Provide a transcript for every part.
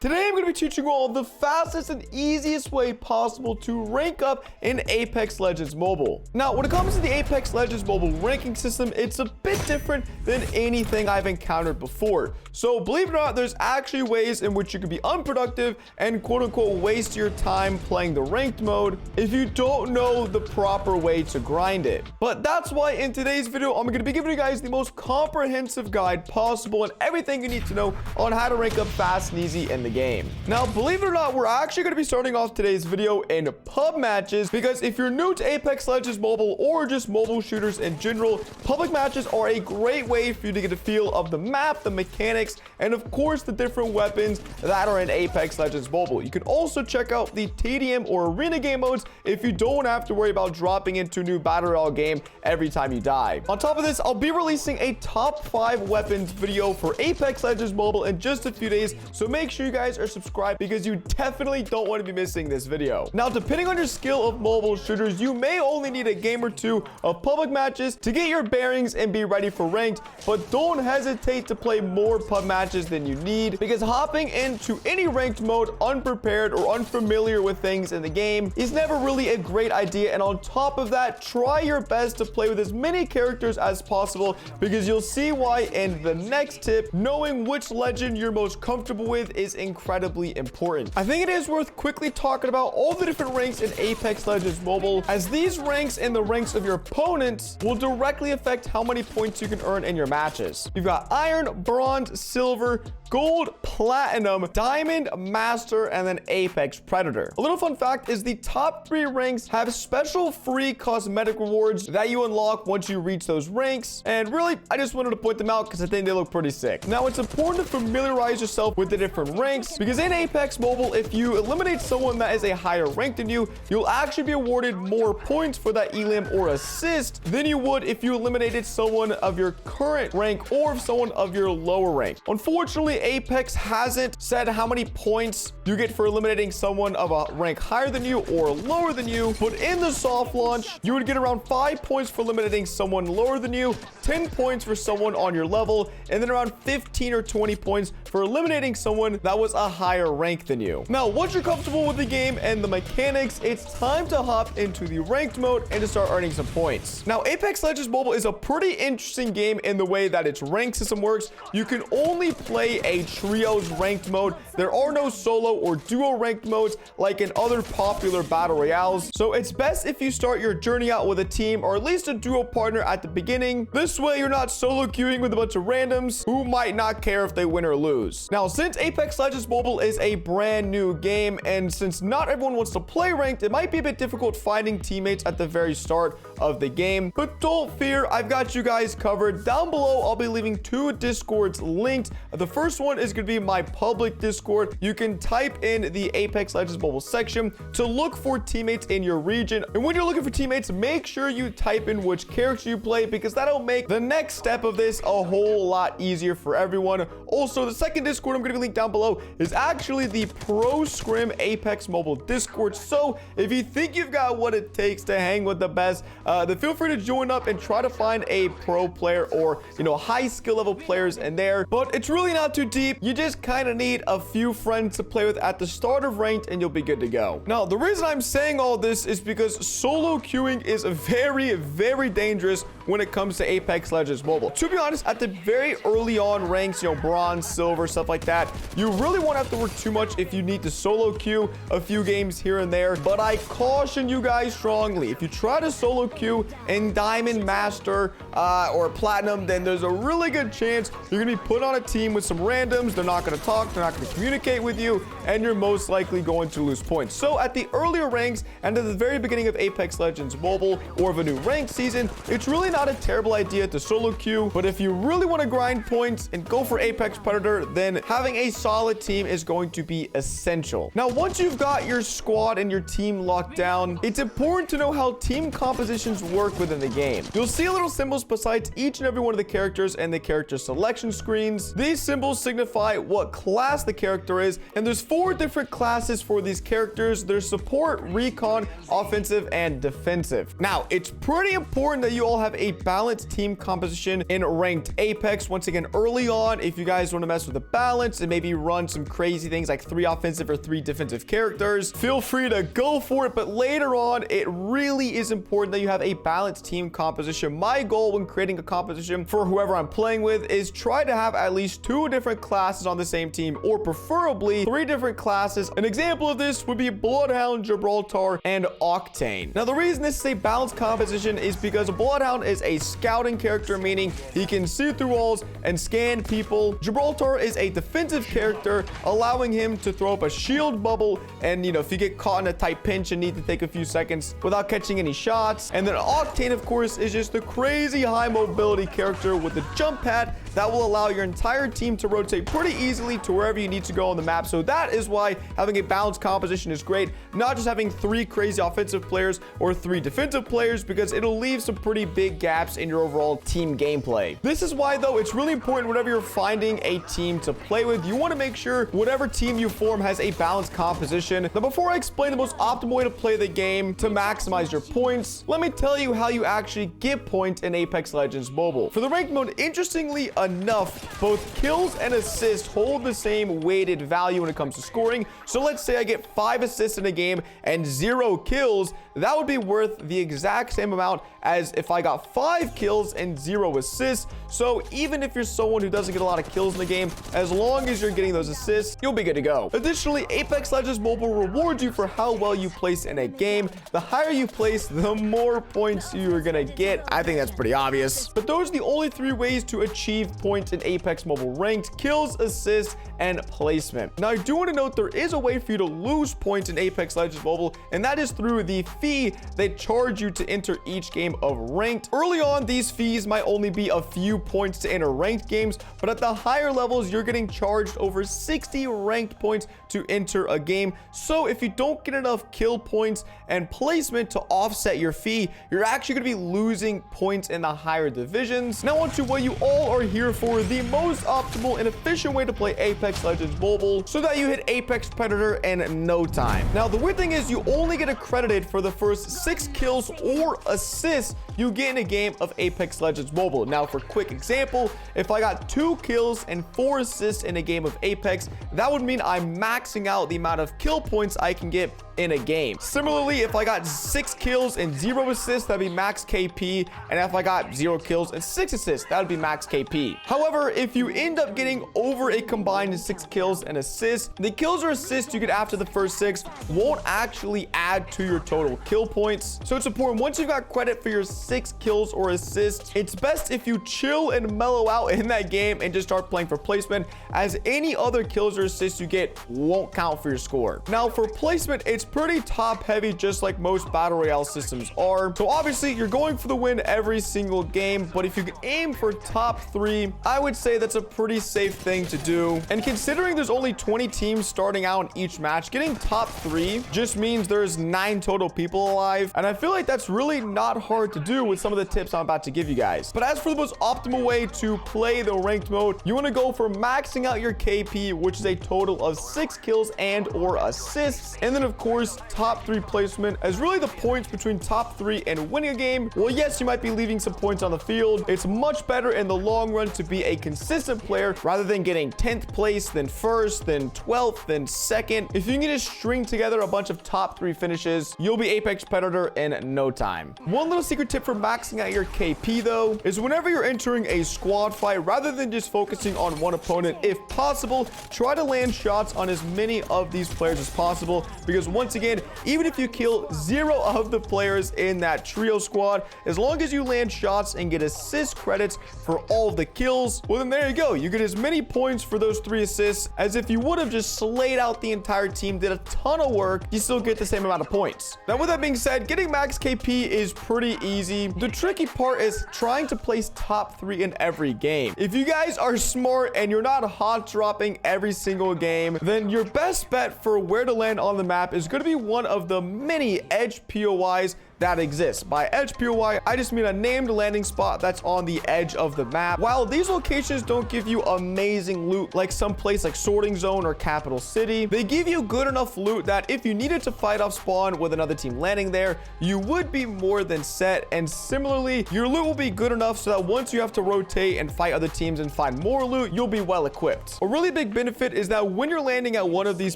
Today I'm going to be teaching you all the fastest and easiest way possible to rank up in Apex Legends Mobile. Now, when it comes to the Apex Legends Mobile ranking system, it's a bit different than anything I've encountered before. So believe it or not, there's actually ways in which you can be unproductive and quote unquote waste your time playing the ranked mode if you don't know the proper way to grind it. But that's why in today's video, I'm going to be giving you guys the most comprehensive guide possible and everything you need to know on how to rank up fast and easy in the game. Now, believe it or not, we're actually going to be starting off today's video in pub matches, because if you're new to Apex Legends Mobile or just mobile shooters in general, public matches are a great way for you to get a feel of the map, the mechanics, and of course the different weapons that are in Apex Legends Mobile. You can also check out the TDM or arena game modes if you don't have to worry about dropping into a new battle royale game every time you die. On top of this, I'll be releasing a top 5 weapons video for Apex Legends Mobile in just a few days, so make sure you guys are subscribed because you definitely don't want to be missing this video. Now, depending on your skill of mobile shooters, you may only need a game or two of public matches to get your bearings and be ready for ranked, but don't hesitate to play more pub matches than you need, because hopping into any ranked mode unprepared or unfamiliar with things in the game is never really a great idea. And on top of that, try your best to play with as many characters as possible, because you'll see why in the next tip. Knowing which legend you're most comfortable with is incredibly important. I think it is worth quickly talking about all the different ranks in Apex Legends Mobile, as these ranks and the ranks of your opponents will directly affect how many points you can earn in your matches. You've got Iron, Bronze, Silver, Gold, Platinum, Diamond, Master, and then Apex Predator. A little fun fact is the top 3 ranks have special free cosmetic rewards that you unlock once you reach those ranks, and really I just wanted to point them out because I think they look pretty sick. Now, it's important to familiarize yourself with the different ranks, because in Apex Mobile, if you eliminate someone that is a higher rank than you, you'll actually be awarded more points for that elim or assist than you would if you eliminated someone of your current rank or someone of your lower rank. Unfortunately, Apex hasn't said how many points you get for eliminating someone of a rank higher than you or lower than you, but in the soft launch, you would get around 5 points for eliminating someone lower than you, 10 points for someone on your level, and then around 15 or 20 points for eliminating someone that was a higher rank than you. Now, once you're comfortable with the game and the mechanics, it's time to hop into the ranked mode and to start earning some points. Now, Apex Legends Mobile is a pretty interesting game in the way that its rank system works. You can only play a trios ranked mode. There are no solo or duo ranked modes like in other popular battle royales, so it's best if you start your journey out with a team or at least a duo partner at the beginning. This way you're not solo queuing with a bunch of randoms who might not care if they win or lose. Now, since Apex Legends Mobile is a brand new game, and since not everyone wants to play ranked, it might be a bit difficult finding teammates at the very start of the game, but don't fear, I've got you guys covered. Down below, I'll be leaving 2 discords linked. The first one is going to be my public discord. You can type in the Apex Legends Mobile section to look for teammates in your region, and when you're looking for teammates, make sure you type in which character you play, because that'll make the next step of this a whole lot easier for everyone. Also, the second discord I'm going to be linked down below is actually the Pro Scrim Apex Mobile discord, so if you think you've got what it takes to hang with the best, then feel free to join up and try to find a pro player or, you know, high skill level players in there. But it's really not too deep. You just kind of need a few friends to play with at the start of ranked and you'll be good to go. Now, the reason I'm saying all this is because solo queuing is very, very dangerous when it comes to Apex Legends Mobile. To be honest, at the very early on ranks, you know, bronze, silver, stuff like that, you really won't have to work too much if you need to solo queue a few games here and there. But I caution you guys strongly, if you try to solo queue in Diamond, Master, or Platinum, then there's a really good chance you're gonna be put on a team with some randoms. They're not gonna talk, they're not gonna communicate with you, and you're most likely going to lose points. So at the earlier ranks and at the very beginning of Apex Legends Mobile or of a new ranked season, it's really not a terrible idea to solo queue. But if you really want to grind points and go for Apex Predator, then having a solid team is going to be essential. Now, once you've got your squad and your team locked down, it's important to know how team compositions work within the game. You'll see little symbols besides each and every one of the characters and the character selection screens. These symbols signify what class the character is, and there's 4 different classes for these characters. There's support, recon, offensive, and defensive. Now, it's pretty important that you all have a balanced team composition in ranked Apex. Once again, early on, if you guys want to mess with the balance and maybe run some crazy things like 3 offensive or 3 defensive characters, feel free to go for it. But later on, it really is important that you have a balanced team composition. My goal when creating a composition for whoever I'm playing with is try to have at least 2 different classes on the same team, or preferably 3 different classes. An example of this would be Bloodhound, Gibraltar, and Octane. Now, the reason this is a balanced composition is because Bloodhound is a scouting character, meaning he can see through walls and scan people. Gibraltar is a defensive character, allowing him to throw up a shield bubble, and if you get caught in a tight pinch and need to take a few seconds without catching any shots. And then Octane, of course, is just the crazy high mobility character with the jump pad that will allow your entire team to rotate pretty easily to wherever you need to go on the map. So that is why having a balanced composition is great, not just having 3 crazy offensive players or 3 defensive players, because it'll leave some pretty big gaps in your overall team gameplay. This is why, though, it's really important whenever you're finding a team to play with, you want to make sure whatever team you form has a balanced composition. Now, before I explain the most optimal way to play the game to maximize your points, let me tell you how you actually get points in Apex Legends Mobile. For the ranked mode, interestingly enough, both kills and assists hold the same weighted value when it comes to scoring. So let's say I get 5 assists in a game and 0 kills. That would be worth the exact same amount as if I got 5 kills and 0 assists. So even if you're someone who doesn't get a lot of kills in the game, as long as you're getting those assists, you'll be good to go. Additionally, Apex Legends Mobile rewards you for how well you place in a game. The higher you place, the more points you're gonna get. I think that's pretty obvious. But those are the only 3 ways to achieve points in Apex Mobile ranked: kills, assists, and placement. Now, I do want to note there is a way for you to lose points in Apex Legends Mobile, and that is through the fee they charge you to enter each game of ranked. Early on, these fees might only be a few points to enter ranked games, but at the higher levels, you're getting charged over 60 ranked points to enter a game. So if you don't get enough kill points and placement to offset your fee, you're actually going to be losing points in the higher divisions. Now on to what you all are here for, the most optimal and efficient way to play Apex Legends Mobile so that you hit Apex Predator in no time. Now, the weird thing is you only get accredited for the first 6 kills or assists you get in a game of Apex Legends Mobile. Now, for quick example, if I got 2 kills and 4 assists in a game of Apex, that would mean I'm maxing out the amount of kill points I can get in a game. Similarly, if I got 6 kills and 0 assists, that'd be max KP. And if I got 0 kills and 6 assists, that would be max KP. However, if you end up getting over a combined 6 kills and assists, the kills or assists you get after the first 6 won't actually add to your total kill points. So it's important, once you've got credit for your 6 kills or assists, it's best if you chill and mellow out in that game and just start playing for placement, as any other kills or assists you get won't count for your score. Now, for placement, it's pretty top heavy, just like most battle royale systems are. So obviously you're going for the win every single game, but if you can aim for top 3, I would say that's a pretty safe thing to do. And considering there's only 20 teams starting out in each match, getting top 3 just means there's 9 total people alive, and I feel like that's really not hard to do with some of the tips I'm about to give you guys. But as for the most optimal way to play the ranked mode, you want to go for maxing out your KP, which is a total of 6 kills and or assists, and then of course top 3 placement, as really the points between top 3 and winning a game. Well, yes, you might be leaving some points on the field. It's much better in the long run to be a consistent player rather than getting 10th place, then 1st, then 12th, then 2nd. If you can just string together a bunch of top 3 finishes, you'll be Apex Predator in no time. One little secret tip for maxing out your KP, though, is whenever you're entering a squad fight, rather than just focusing on one opponent, if possible, try to land shots on as many of these players as possible, because once again, even if you kill 0 of the players in that trio squad, as long as you land shots and get assist credits for all of the kills, well then there you go. You get as many points for those 3 assists as if you would have just slayed out the entire team, did a ton of work, you still get the same amount of points. Now, with that being said, getting max KP is pretty easy. The tricky part is trying to place top 3 in every game. If you guys are smart and you're not hot dropping every single game, then your best bet for where to land on the map is going to be one of the many edge POIs that exists. By edge POI, I just mean a named landing spot that's on the edge of the map. While these locations don't give you amazing loot like some place like Sorting Zone or Capital City, they give you good enough loot that if you needed to fight off spawn with another team landing there, you would be more than set. And similarly, your loot will be good enough so that once you have to rotate and fight other teams and find more loot, you'll be well equipped. A really big benefit is that when you're landing at one of these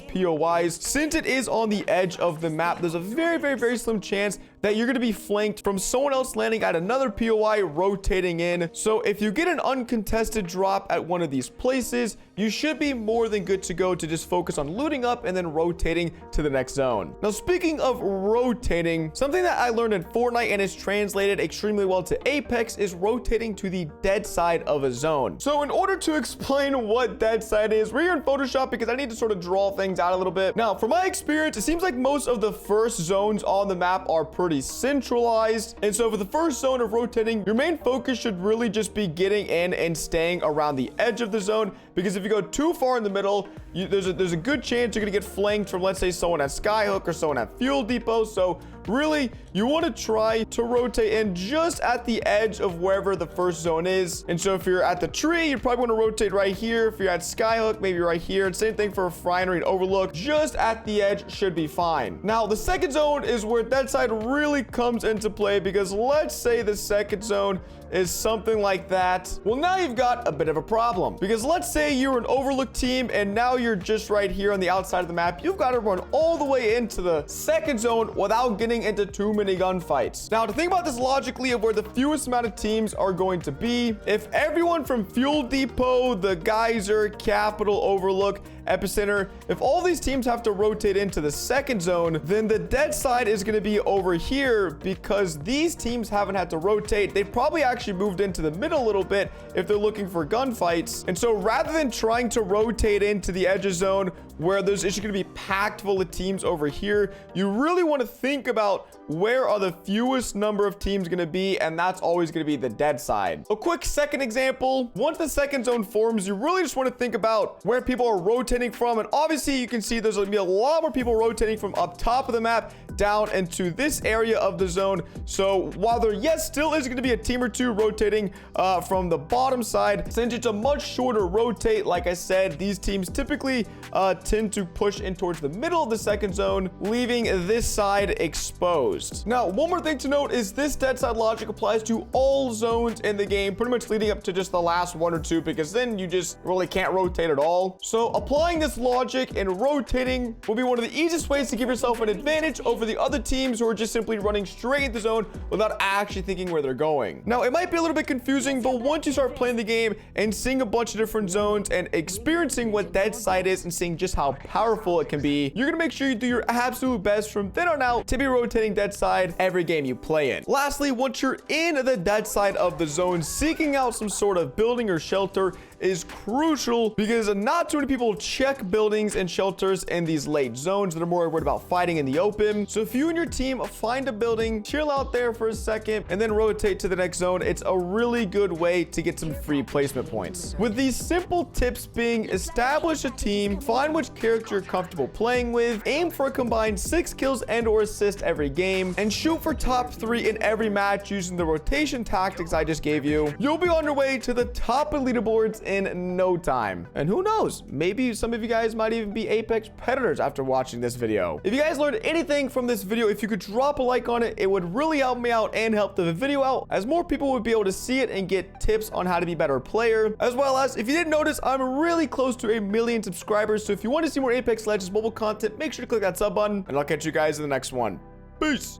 POIs, since it is on the edge of the map, there's a very slim chance that you're going to be flanked from someone else landing at another POI rotating in. So if you get an uncontested drop at one of these places, you should be more than good to go to just focus on looting up and then rotating to the next zone. Now, speaking of rotating, something that I learned in Fortnite and is translated extremely well to Apex is rotating to the dead side of a zone. So in order to explain what dead side is, we're here in Photoshop because I need to sort of draw things out a little bit. Now, from my experience, it seems like most of the first zones on the map are pretty centralized. And so for the first zone of rotating, your main focus should really just be getting in and staying around the edge of the zone, because if you go too far in the middle, there's a good chance you're gonna get flanked from, let's say, someone at Skyhook or someone at Fuel Depot. So really, you want to try to rotate in just at the edge of wherever the first zone is. And so if you're at the tree, you probably want to rotate right here. If you're at Skyhook, maybe right here. And same thing for Refinery and Overlook. Just at the edge should be fine. Now, the second zone is where that side really comes into play, because let's say the second zone is something like that. Well, now you've got a bit of a problem, because let's say you're an Overlook team and now you're just right here on the outside of the map. You've got to run all the way into the second zone without getting into too many gunfights. Now, to think about this logically of where the fewest amount of teams are going to be, if everyone from Fuel Depot, the Geyser, Capital, Overlook, Epicenter, if all these teams have to rotate into the second zone, then the dead side is going to be over here, because these teams haven't had to rotate. They probably actually moved into the middle a little bit if they're looking for gunfights. And so rather than trying to rotate into the edge zone where there's just going to be packed full of teams over here, you really want to think about where are the fewest number of teams going to be, and that's always going to be the dead side. A quick second example: once the second zone forms, you really just want to think about where people are rotating from. And obviously you can see there's going to be a lot more people rotating from up top of the map down into this area of the zone. So while there, yes, still is going to be a team or two rotating from the bottom side, since it's a much shorter rotate, like I said, these teams typically tend to push in towards the middle of the second zone, leaving this side exposed. Now, one more thing to note is this dead side logic applies to all zones in the game, pretty much leading up to just the last one or two, because then you just really can't rotate at all. So applying this logic and rotating will be one of the easiest ways to give yourself an advantage over the other teams who are just simply running straight into the zone without actually thinking where they're going. Now, it might be a little bit confusing, but once you start playing the game and seeing a bunch of different zones and experiencing what dead side is and seeing just how powerful it can be, you're gonna make sure you do your absolute best from then on out to be rotating dead side every game you play in. Lastly, once you're in the dead side of the zone, seeking out some sort of building or shelter is crucial, because not too many people check buildings and shelters in these late zones. They're more worried about fighting in the open. So if you and your team find a building, chill out there for a second, and then rotate to the next zone, it's a really good way to get some free placement points. With these simple tips being: establish a team, find which character you're comfortable playing with, aim for a combined 6 kills and or assists every game, and shoot for top 3 in every match using the rotation tactics I just gave you, you'll be on your way to the top of leaderboards in no time. And who knows, maybe some of you guys might even be Apex predators after watching this video. If you guys learned anything from this video, if you could drop a like on it, it would really help me out and help the video out, as more people would be able to see it and get tips on how to be a better player. As well as, if you didn't notice, I'm really close to 1 million subscribers, so if you want to see more Apex Legends mobile content, make sure to click that sub button, and I'll catch you guys in the next one. Peace.